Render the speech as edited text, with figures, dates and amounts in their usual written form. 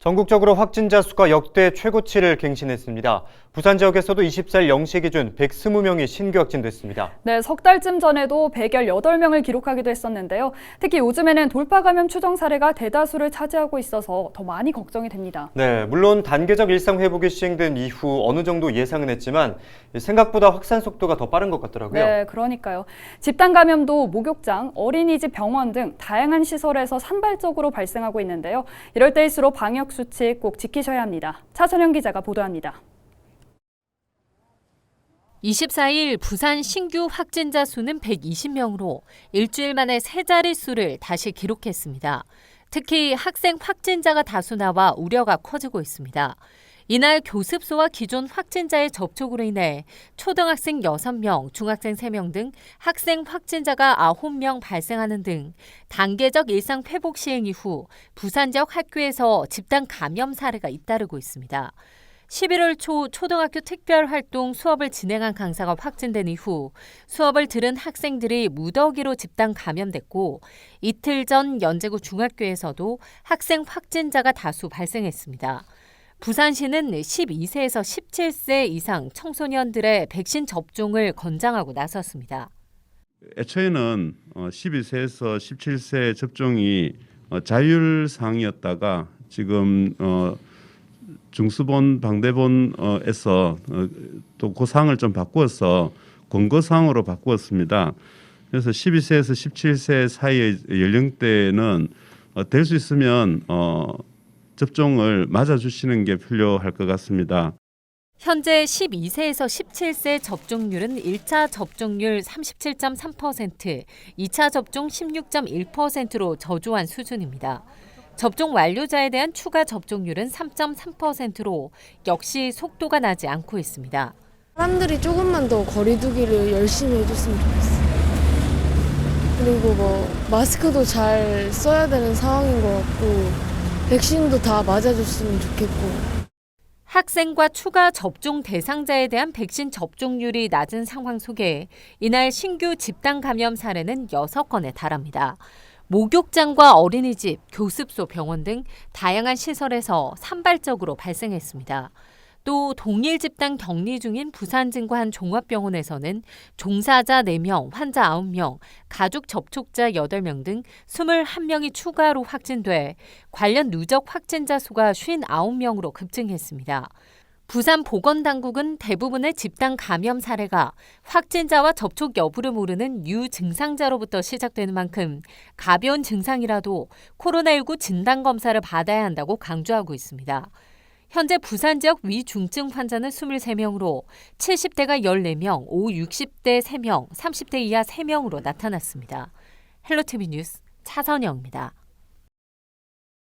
전국적으로 확진자 수가 역대 최고치를 갱신했습니다. 부산 지역에서도 24일 0시 기준 120명이 신규 확진됐습니다. 네, 석 달쯤 전에도 118명을 기록하기도 했었는데요. 특히 요즘에는 돌파 감염 추정 사례가 대다수를 차지하고 있어서 더 많이 걱정이 됩니다. 네, 물론 단계적 일상 회복이 시행된 이후 어느 정도 예상은 했지만 생각보다 확산 속도가 더 빠른 것 같더라고요. 네, 그러니까요. 집단 감염도 목욕장, 어린이집, 병원 등 다양한 시설에서 산발적으로 발생하고 있는데요. 이럴 때일수록 방역 수칙 꼭 지키셔야 합니다. 차선영 기자가 보도합니다. 24일 부산 신규 확진자 수는 120명으로 일주일 만에 세 자릿수를 다시 기록했습니다. 특히 학생 확진자가 다수 나와 우려가 커지고 있습니다. 이날 교습소와 기존 확진자의 접촉으로 인해 초등학생 6명, 중학생 3명 등 학생 확진자가 9명 발생하는 등 단계적 일상 회복 시행 이후 부산 지역 학교에서 집단 감염 사례가 잇따르고 있습니다. 11월 초 초등학교 특별활동 수업을 진행한 강사가 확진된 이후 수업을 들은 학생들이 무더기로 집단 감염됐고 이틀 전 연제구 중학교에서도 학생 확진자가 다수 발생했습니다. 부산시는 12세에서 17세 이상 청소년들의 백신 접종을 권장하고 나섰습니다. 애초에는 12세에서 17세 접종이 자율상이었다가 지금 중수본, 방대본에서 또 그 상을 좀 바꾸어서 권고사항으로 바꾸었습니다. 그래서 12세에서 17세 사이의 연령대는 될 수 있으면 접종을 맞아주시는 게 필요할 것 같습니다. 현재 12세에서 17세 접종률은 1차 접종률 37.3%, 2차 접종 16.1%로 저조한 수준입니다. 접종 완료자에 대한 추가 접종률은 3.3%로 역시 속도가 나지 않고 있습니다. 사람들이 조금만 더 거리 두기를 열심히 해줬으면 좋겠어요. 그리고 마스크도 잘 써야 되는 상황인 것 같고 백신도 다 맞아줬으면 좋겠고. 학생과 추가 접종 대상자에 대한 백신 접종률이 낮은 상황 속에 이날 신규 집단 감염 사례는 6건에 달합니다. 목욕장과 어린이집, 교습소, 병원 등 다양한 시설에서 산발적으로 발생했습니다. 또 동일 집단 격리 중인 부산진구 한 종합병원에서는 종사자 4명, 환자 9명, 가족 접촉자 8명 등 21명이 추가로 확진돼 관련 누적 확진자 수가 59명으로 급증했습니다. 부산 보건당국은 대부분의 집단 감염 사례가 확진자와 접촉 여부를 모르는 유증상자로부터 시작되는 만큼 가벼운 증상이라도 코로나19 진단검사를 받아야 한다고 강조하고 있습니다. 현재 부산 지역 위중증 환자는 23명으로 70대가 14명, 60대 3명, 30대 이하 3명으로 나타났습니다. 헬로티비 뉴스 차선영입니다.